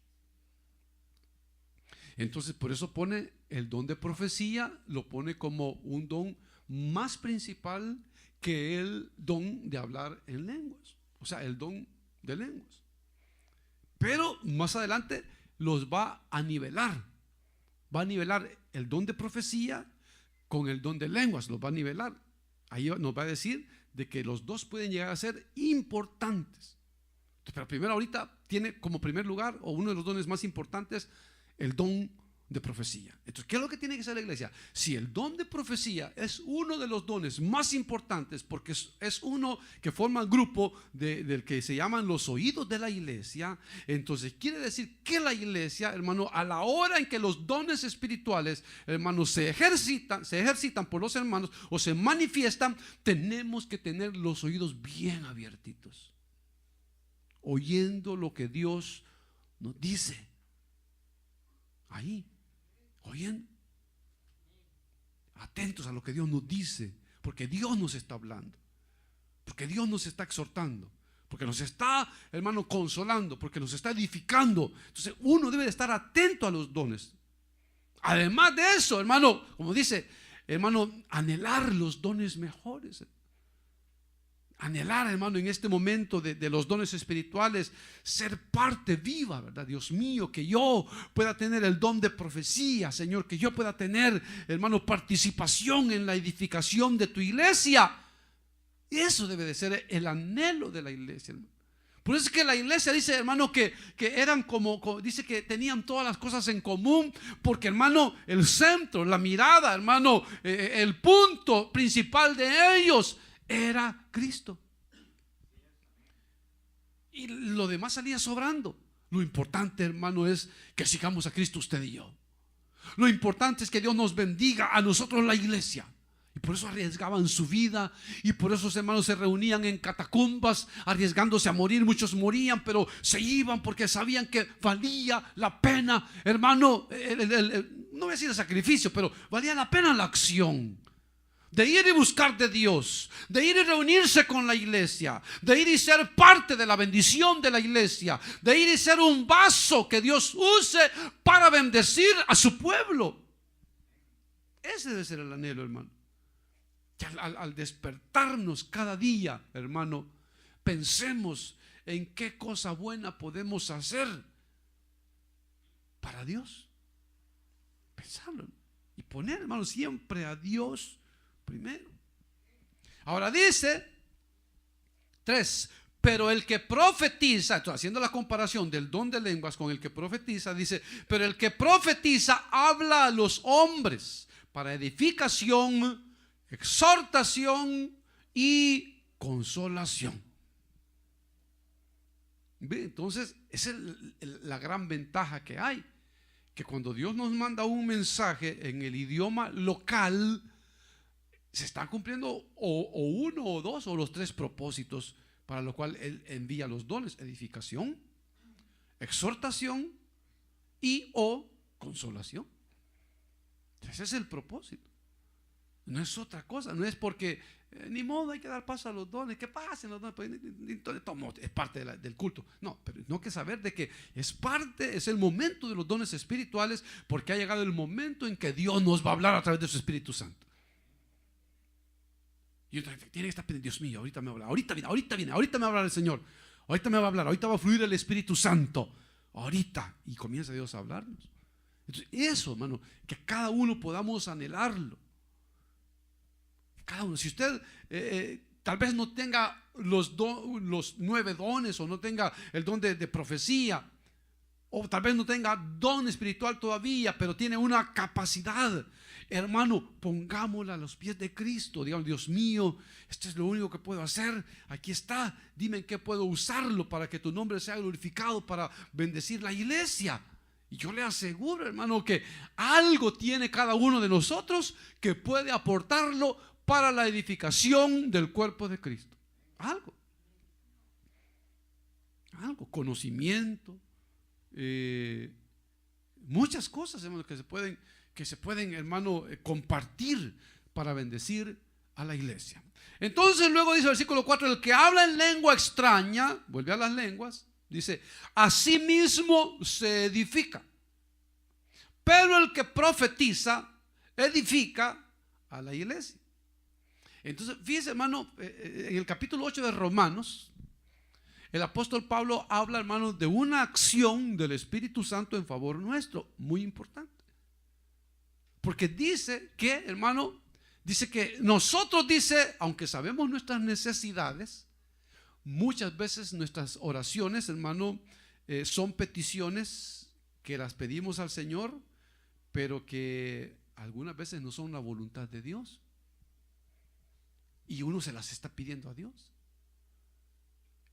Entonces, por eso pone el don de profecía, lo pone como un don más principal que el don de hablar en lenguas. O sea, el don de lenguas. Pero más adelante los va a nivelar. Va a nivelar el don de profecía con el don de lenguas, los va a nivelar. Ahí nos va a decir de que los dos pueden llegar a ser importantes. Pero primero ahorita tiene como primer lugar, o uno de los dones más importantes, el don de profecía. Entonces, ¿qué es lo que tiene que hacer la iglesia? Si el don de profecía es uno de los dones más importantes, porque es uno que forma el grupo del que se llaman los oídos de la iglesia, entonces quiere decir que la iglesia, hermano, a la hora en que los dones espirituales, hermanos, se ejercitan por los hermanos o se manifiestan, tenemos que tener los oídos bien abiertitos, oyendo lo que Dios nos dice ahí. oyendo, atentos a lo que Dios nos dice, porque Dios nos está hablando, porque Dios nos está exhortando, porque nos está, hermano, consolando, porque nos está edificando. Entonces uno debe de estar atento a los dones. Además de eso, hermano, como dice, hermano, anhelar los dones mejores. Anhelar, hermano, en este momento de los dones espirituales, ser parte viva, ¿verdad? Dios mío, que yo pueda tener el don de profecía, Señor, que yo pueda tener, hermano, participación en la edificación de tu iglesia. Y eso debe de ser el anhelo de la iglesia, hermano. Por eso es que la iglesia dice, hermano, que eran como dice que tenían todas las cosas en común, porque, hermano, el centro, la mirada, hermano, el punto principal de ellos era Cristo. Y lo demás salía sobrando. Lo importante, hermano, es que sigamos a Cristo usted y yo. Lo importante es que Dios nos bendiga a nosotros, la iglesia. Y por eso arriesgaban su vida, y por eso, hermanos, se reunían en catacumbas arriesgándose a morir. Muchos morían, pero se iban porque sabían que valía la pena, hermano, no voy a decir el sacrificio, pero valía la pena la acción de ir y buscar de Dios, de ir y reunirse con la iglesia, de ir y ser parte de la bendición de la iglesia, de ir y ser un vaso que Dios use para bendecir a su pueblo. Ese debe ser el anhelo, hermano. Que al despertarnos cada día, hermano, pensemos en qué cosa buena podemos hacer para Dios. Pensarlo y poner, hermano, siempre a Dios primero. Ahora dice 3, pero el que profetiza, haciendo la comparación del don de lenguas con el que profetiza, dice, pero el que profetiza habla a los hombres para edificación, exhortación y consolación. ¿Ve? Entonces esa es la gran ventaja que hay, que cuando Dios nos manda un mensaje en el idioma local, se están cumpliendo o uno o dos o los tres propósitos para lo cual Él envía los dones: edificación, exhortación y o consolación. Ese es el propósito. No es otra cosa, no es porque ni modo, hay que dar paso a los dones, que pasen los dones, pues, es parte del culto. No, pero no, que saber de que es parte, es el momento de los dones espirituales, porque ha llegado el momento en que Dios nos va a hablar a través de su Espíritu Santo. Y tiene que estar pendiente: Dios mío, ahorita me va a hablar, ahorita me va a hablar el Señor, ahorita me va a hablar, ahorita va a fluir el Espíritu Santo, ahorita, y comienza Dios a hablarnos. Entonces, eso, hermano, que cada uno podamos anhelarlo. Cada uno, si usted tal vez no tenga los 9 dones, o no tenga el don de profecía, o tal vez no tenga don espiritual todavía, pero tiene una capacidad, hermano, pongámosla a los pies de Cristo. Digamos: Dios mío, esto es lo único que puedo hacer, aquí está, dime en qué puedo usarlo para que tu nombre sea glorificado, para bendecir la iglesia. Y yo le aseguro, hermano, que algo tiene cada uno de nosotros que puede aportarlo para la edificación del cuerpo de Cristo. Algo, conocimiento, muchas cosas, hermano, que se pueden, hermano, compartir para bendecir a la iglesia. Entonces luego dice el versículo 4: el que habla en lengua extraña, vuelve a las lenguas, dice, asimismo se edifica, pero el que profetiza edifica a la iglesia. Entonces, fíjese, hermano, en el capítulo 8 de Romanos, el apóstol Pablo habla, hermano, de una acción del Espíritu Santo en favor nuestro, muy importante. Porque dice que, hermano, dice que nosotros, dice, aunque sabemos nuestras necesidades, muchas veces nuestras oraciones, hermano, son peticiones que las pedimos al Señor, pero que algunas veces no son la voluntad de Dios. Y uno se las está pidiendo a Dios.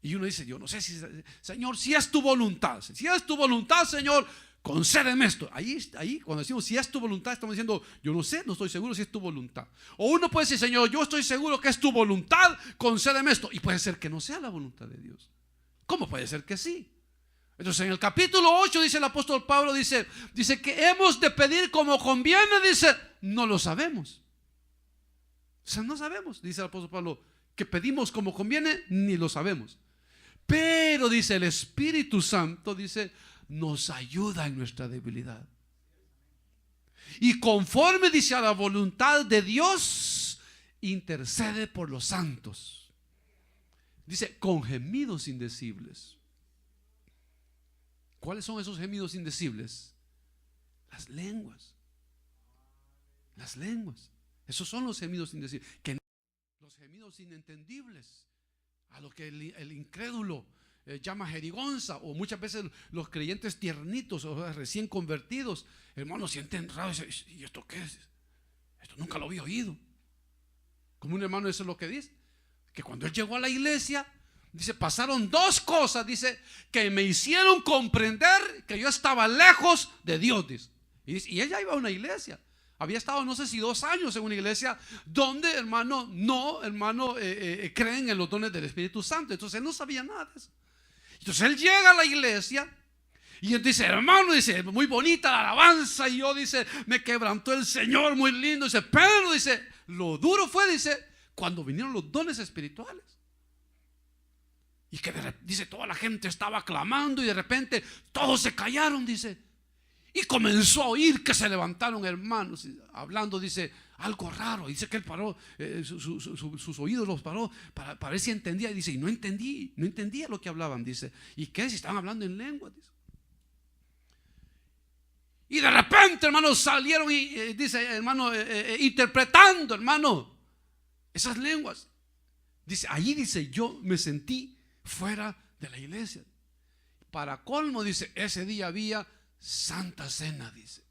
Y uno dice: yo no sé si, Señor, si es tu voluntad, Señor, concédeme esto. Ahí cuando decimos si es tu voluntad, estamos diciendo: yo no sé, no estoy seguro si es tu voluntad. O uno puede decir: Señor, yo estoy seguro que es tu voluntad, concédeme esto. Y puede ser que no sea la voluntad de Dios. ¿Cómo puede ser que sí? Entonces en el capítulo 8 dice el apóstol Pablo, dice que hemos de pedir como conviene, dice, no lo sabemos. O sea, no sabemos, dice el apóstol Pablo, que pedimos como conviene, ni lo sabemos. Pero dice el Espíritu Santo, dice, nos ayuda en nuestra debilidad. Y conforme dice a la voluntad de Dios, intercede por los santos. Dice, con gemidos indecibles. ¿Cuáles son esos gemidos indecibles? Las lenguas. Las lenguas. Esos son los gemidos indecibles. Los gemidos inentendibles. A lo que el incrédulo llama jerigonza, o muchas veces los creyentes tiernitos o recién convertidos, hermanos, sienten raro y dicen, ¿y esto qué es? Esto nunca lo había oído. Como un hermano, eso es lo que dice, que cuando él llegó a la iglesia, dice, pasaron dos cosas, dice, que me hicieron comprender que yo estaba lejos de Dios, dice. Y ella iba a una iglesia. Había estado no sé si 2 años en una iglesia donde, hermano, creen en los dones del Espíritu Santo. Entonces él no sabía nada de eso. Entonces él llega a la iglesia y él dice, hermano, dice, muy bonita la alabanza, y yo, dice, me quebrantó el Señor, muy lindo. Dice, pero, dice, lo duro fue, dice, cuando vinieron los dones espirituales. Y que dice, toda la gente estaba clamando y de repente todos se callaron, dice. Y comenzó a oír que se levantaron hermanos hablando, dice, algo raro. Dice que él paró, sus oídos los paró para ver si entendía. Y dice, y no entendía lo que hablaban, dice. ¿Y qué? Si estaban hablando en lengua, dice. Y de repente, hermanos, salieron y dice, hermano, interpretando, hermano, esas lenguas. Dice, allí, dice, yo me sentí fuera de la iglesia. Para colmo, dice, ese día había Santa Cena, dice.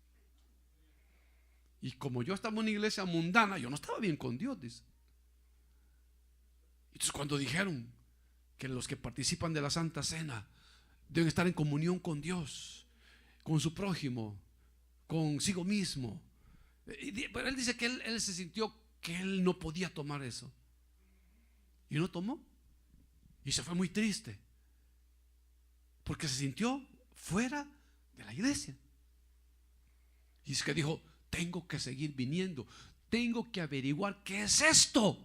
Y como yo estaba en una iglesia mundana, yo no estaba bien con Dios, dice. Entonces cuando dijeron que los que participan de la Santa Cena deben estar en comunión con Dios, con su prójimo, consigo mismo, pero él dice que él se sintió que él no podía tomar eso. Y no tomó. Y se fue muy triste, porque se sintió fuera de la iglesia. Y es que dijo, tengo que seguir viniendo, tengo que averiguar qué es esto.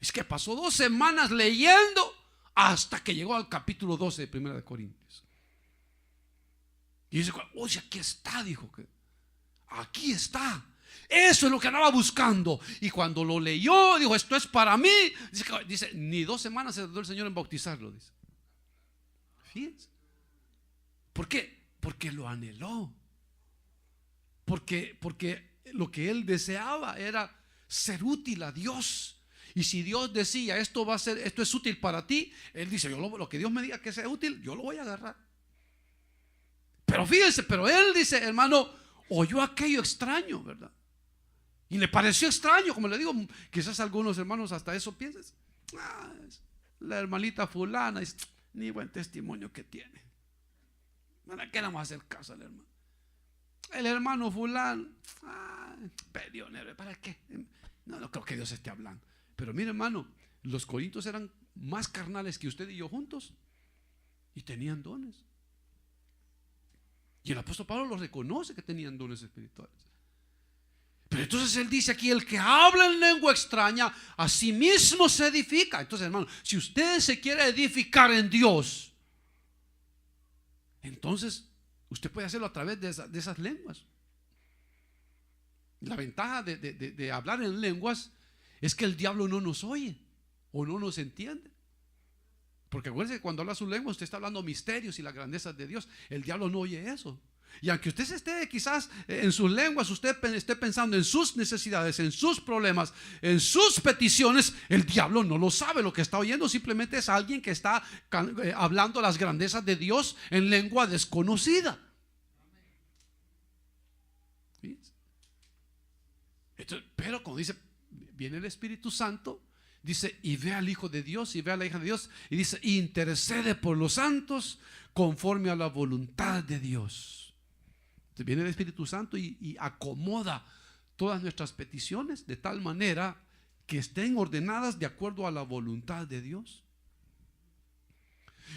Es que pasó 2 semanas leyendo hasta que llegó al capítulo 12 de 1 de Corintios. Y dice, oye, aquí está, dijo, que aquí está. Eso es lo que andaba buscando. Y cuando lo leyó, dijo, esto es para mí. Dice, ni 2 semanas se tardó el Señor en bautizarlo, dice. Fíjense. ¿Por qué? Porque lo anheló. Porque lo que él deseaba era ser útil a Dios. Y si Dios decía, esto es útil para ti, él dice, lo que Dios me diga que sea útil, yo lo voy a agarrar. Pero fíjense, pero él dice, hermano, oyó aquello extraño, ¿verdad? Y le pareció extraño, como le digo, quizás algunos hermanos hasta eso piensan, la hermanita fulana, ni buen testimonio que tiene. ¿Para qué le vamos a hacer caso al hermano? El hermano fulano, pedionero, ¿para qué? No creo que Dios esté hablando. Pero mire, hermano, los corintios eran más carnales que usted y yo juntos y tenían dones. Y el apóstol Pablo los reconoce que tenían dones espirituales. Pero entonces él dice aquí, el que habla en lengua extraña a sí mismo se edifica. Entonces, hermano, si usted se quiere edificar en Dios, entonces usted puede hacerlo a través de esas lenguas. La ventaja de hablar en lenguas es que el diablo no nos oye o no nos entiende. Porque acuérdense que cuando habla su lengua usted está hablando misterios y las grandezas de Dios. El diablo no oye eso. Y aunque usted esté quizás en sus lenguas, usted esté pensando en sus necesidades, en sus problemas, en sus peticiones, el diablo no lo sabe. Lo que está oyendo simplemente es alguien que está hablando las grandezas de Dios en lengua desconocida. ¿Sí? Entonces, pero cuando dice, viene el Espíritu Santo, dice, y ve al Hijo de Dios y ve a la hija de Dios, y dice, intercede por los santos conforme a la voluntad de Dios. Entonces viene el Espíritu Santo y acomoda todas nuestras peticiones de tal manera que estén ordenadas de acuerdo a la voluntad de Dios.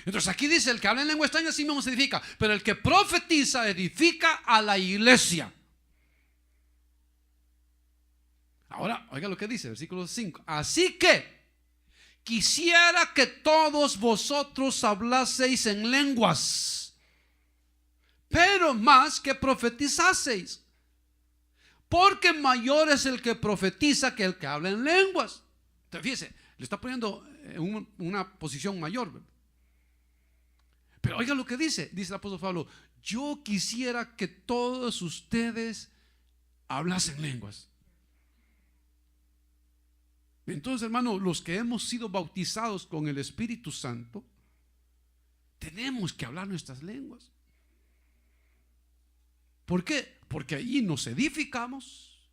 Entonces aquí dice: el que habla en lengua extraña sí mismo se edifica, pero el que profetiza edifica a la iglesia. Ahora, oiga lo que dice, versículo 5. Así que quisiera que todos vosotros hablaseis en lenguas, pero más que profetizaseis, porque mayor es el que profetiza que el que habla en lenguas. Entonces, fíjese, le está poniendo en una posición mayor, ¿verdad? Pero oiga lo que dice el apóstol Pablo: yo quisiera que todos ustedes hablasen lenguas. Entonces, hermano, los que hemos sido bautizados con el Espíritu Santo, tenemos que hablar nuestras lenguas. ¿Por qué? Porque ahí nos edificamos,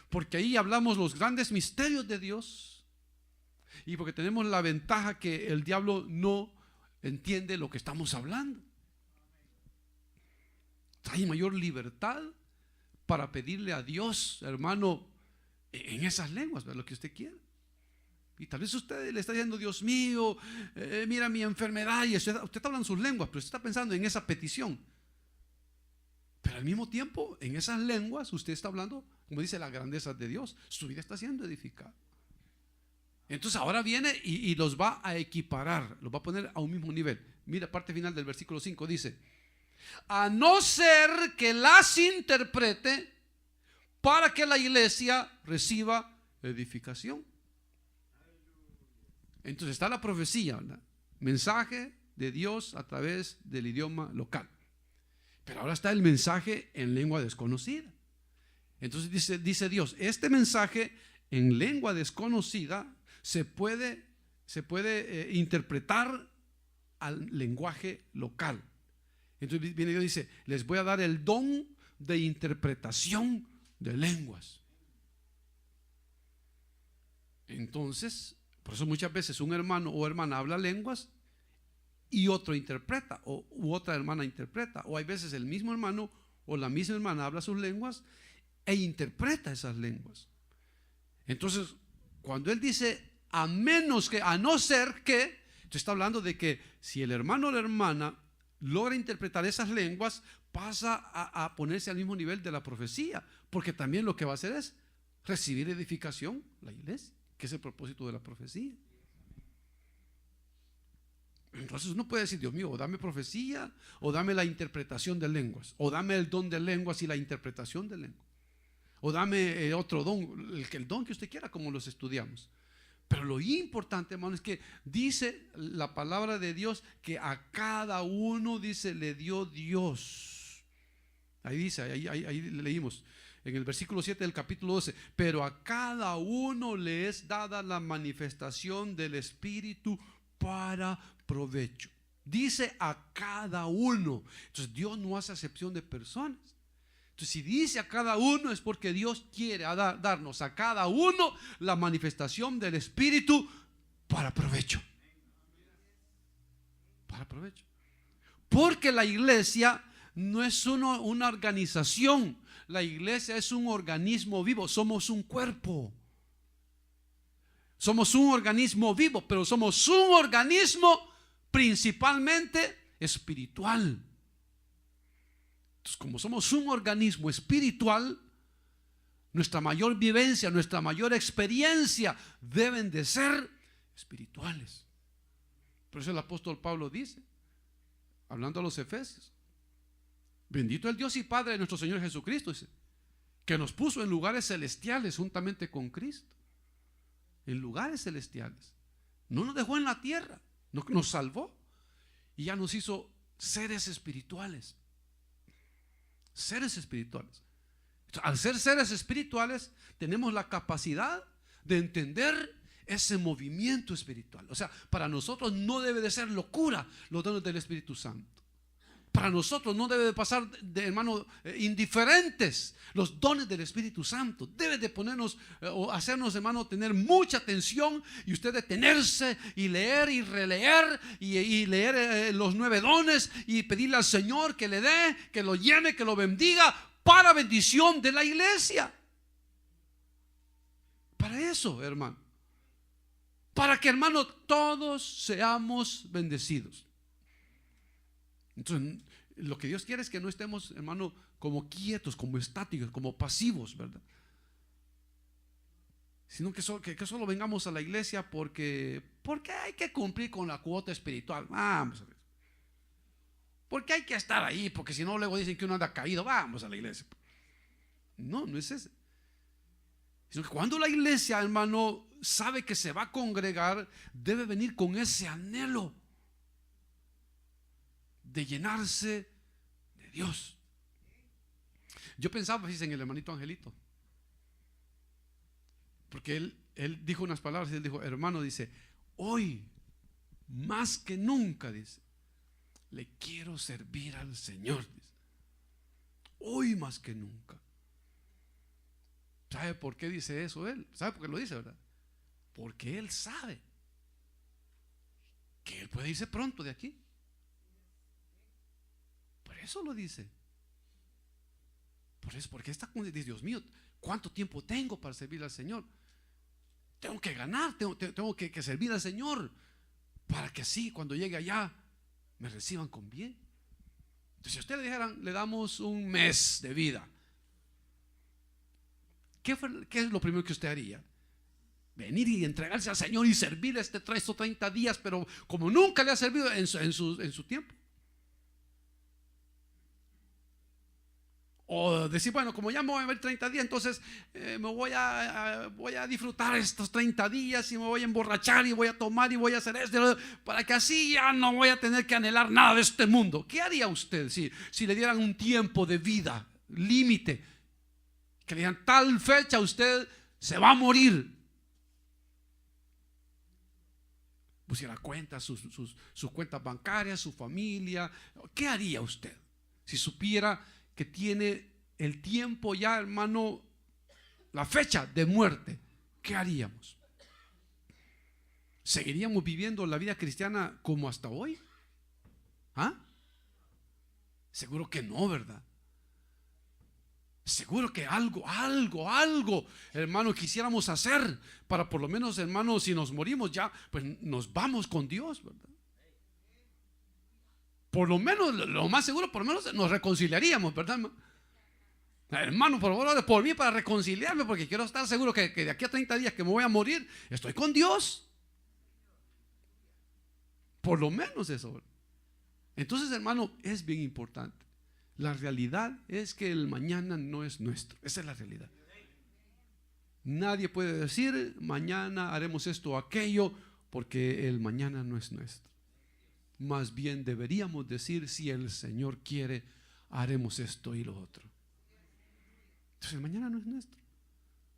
porque ahí hablamos los grandes misterios de Dios, y porque tenemos la ventaja que el diablo no entiende lo que estamos hablando. Hay mayor libertad para pedirle a Dios, hermano, en esas lenguas, lo que usted quiera. Y tal vez usted le está diciendo: Dios mío, mira mi enfermedad, y usted está hablando en sus lenguas, pero usted está pensando en esa petición. Pero al mismo tiempo, en esas lenguas usted está hablando, como dice, la grandeza de Dios. Su vida está siendo edificada. Entonces ahora viene y los va a equiparar, los va a poner a un mismo nivel. Mira, parte final del versículo 5 dice: a no ser que las interprete para que la iglesia reciba edificación. Entonces está la profecía, ¿verdad? Mensaje de Dios a través del idioma local. Pero ahora está el mensaje en lengua desconocida. Entonces dice Dios: este mensaje en lengua desconocida se puede interpretar al lenguaje local. Entonces viene Dios y dice: les voy a dar el don de interpretación de lenguas. Entonces, por eso muchas veces un hermano o hermana habla lenguas y otro interpreta, u otra hermana interpreta, o hay veces el mismo hermano o la misma hermana habla sus lenguas e interpreta esas lenguas. Entonces, cuando él dice a menos que, a no ser que, entonces está hablando de que si el hermano o la hermana logra interpretar esas lenguas, pasa a ponerse al mismo nivel de la profecía, porque también lo que va a hacer es recibir edificación la iglesia, que es el propósito de la profecía. Entonces uno puede decir: Dios mío, o dame profecía, o dame la interpretación de lenguas, o dame el don de lenguas y la interpretación de lenguas, o dame otro don, el don que usted quiera, como los estudiamos. Pero lo importante, hermano, es que dice la palabra de Dios que a cada uno, dice, le dio Dios. Ahí dice, ahí leímos en el versículo 7 del capítulo 12: pero a cada uno le es dada la manifestación del Espíritu para provecho. Dice a cada uno. Entonces Dios no hace acepción de personas. Entonces, si dice a cada uno, es porque Dios quiere darnos a cada uno la manifestación del Espíritu para provecho. Para provecho. Porque la iglesia no es una organización. La iglesia es un organismo vivo. Somos un cuerpo. Somos un organismo vivo, pero somos un organismo principalmente espiritual. Entonces, como somos un organismo espiritual, nuestra mayor vivencia, nuestra mayor experiencia deben de ser espirituales. Por eso el apóstol Pablo dice, hablando a los Efesios: bendito el Dios y Padre de nuestro Señor Jesucristo, dice, que nos puso en lugares celestiales juntamente con Cristo. En lugares celestiales. No nos dejó en la tierra, nos salvó y ya nos hizo seres espirituales. Seres espirituales. Al ser seres espirituales, tenemos la capacidad de entender ese movimiento espiritual. O sea, para nosotros no debe de ser locura los dones del Espíritu Santo. Para nosotros no debe de pasar de, hermano, indiferentes los dones del Espíritu Santo. Debe de ponernos o hacernos, hermano, tener mucha atención, y usted detenerse y leer y releer y leer los 9 dones y pedirle al Señor que le dé, que lo llene, que lo bendiga para bendición de la iglesia. Para eso, hermano. para que, hermano, todos seamos bendecidos. Entonces, lo que Dios quiere es que no estemos, hermano, como quietos, como estáticos, como pasivos, ¿verdad? Sino que solo vengamos a la iglesia porque hay que cumplir con la cuota espiritual. Vamos a ver. Porque hay que estar ahí, porque si no luego dicen que uno anda caído. Vamos a la iglesia. No, no es ese. Sino que cuando la iglesia, hermano, sabe que se va a congregar, debe venir con ese anhelo de llenarse de Dios. Yo pensaba, fíjense, en el hermanito Angelito, porque él dijo unas palabras y él dijo: hermano, dice, hoy más que nunca, dice, le quiero servir al Señor, dice. Hoy más que nunca. ¿Sabe por qué dice eso él? ¿Sabe por qué lo dice, verdad? Porque él sabe que él puede irse pronto de aquí. Por eso lo dice. Por eso, porque está como dice: Dios mío, ¿cuánto tiempo tengo para servir al Señor? Tengo que ganar, tengo que servir al Señor, para que así cuando llegue allá me reciban con bien. Entonces, si a usted le dijeran, le damos un mes de vida, ¿qué es lo primero que usted haría? Venir y entregarse al Señor y servirle estos 30 días, pero como nunca le ha servido en su tiempo. O decir, bueno, como ya me voy a ver 30 días, entonces me voy a disfrutar estos 30 días y me voy a emborrachar y voy a tomar y voy a hacer esto, para que así ya no voy a tener que anhelar nada de este mundo. ¿Qué haría usted si le dieran un tiempo de vida, límite? Que le digan, tal fecha usted se va a morir. Pusiera cuentas, sus cuentas bancarias, su familia. ¿Qué haría usted si supiera que tiene el tiempo ya, hermano, la fecha de muerte? ¿Qué haríamos? ¿Seguiríamos viviendo la vida cristiana como hasta hoy? ¿Ah? Seguro que no, ¿verdad? Seguro que algo, hermano, quisiéramos hacer para por lo menos, hermano, si nos morimos ya, pues nos vamos con Dios, ¿verdad? Por lo menos, lo más seguro, por lo menos nos reconciliaríamos, ¿verdad, hermano? Por favor, por mí, para reconciliarme, porque quiero estar seguro que de aquí a 30 días que me voy a morir, estoy con Dios. Por lo menos eso, ¿verdad? Entonces, hermano, es bien importante. La realidad es que el mañana no es nuestro. Esa es la realidad. Nadie puede decir mañana haremos esto o aquello, porque el mañana no es nuestro. Más bien deberíamos decir, si el Señor quiere, haremos esto y lo otro. Entonces el mañana no es nuestro.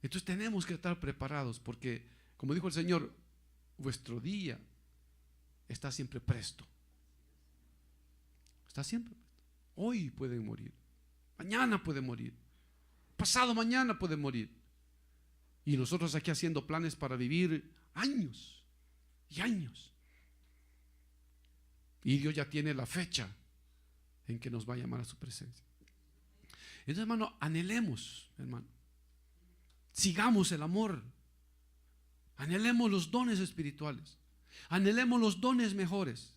Entonces tenemos que estar preparados, porque como dijo el Señor, vuestro día está siempre presto. Está siempre presto. Hoy pueden morir, mañana puede morir, pasado mañana puede morir. Y nosotros aquí haciendo planes para vivir años y años. Y Dios ya tiene la fecha en que nos va a llamar a su presencia. Entonces, hermano, anhelemos, hermano, sigamos el amor, anhelemos los dones espirituales, anhelemos los dones mejores.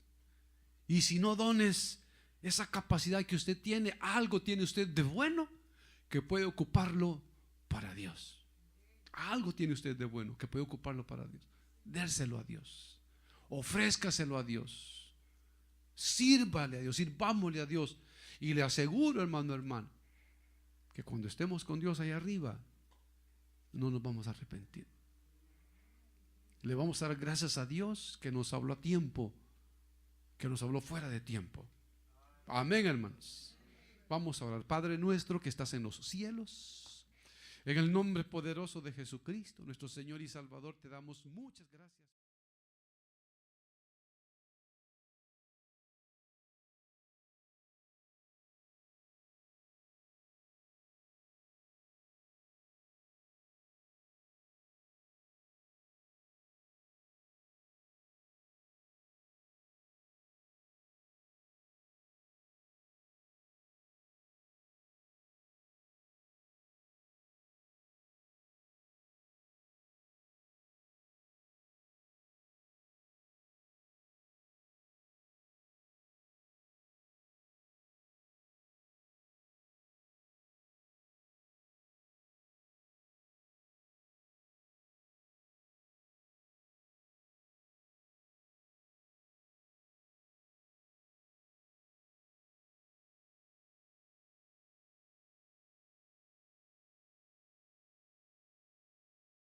Y si no dones, esa capacidad que usted tiene, algo tiene usted de bueno que puede ocuparlo para Dios. Algo tiene usted de bueno que puede ocuparlo para Dios. Dérselo a Dios, ofrézcaselo a Dios, sírvale a Dios, sirvámosle a Dios. Y le aseguro, hermano, que cuando estemos con Dios ahí arriba, no nos vamos a arrepentir. Le vamos a dar gracias a Dios que nos habló a tiempo, que nos habló fuera de tiempo. Amén, hermanos. Vamos a orar. Padre nuestro que estás en los cielos, en el nombre poderoso de Jesucristo, nuestro Señor y Salvador, te damos muchas gracias.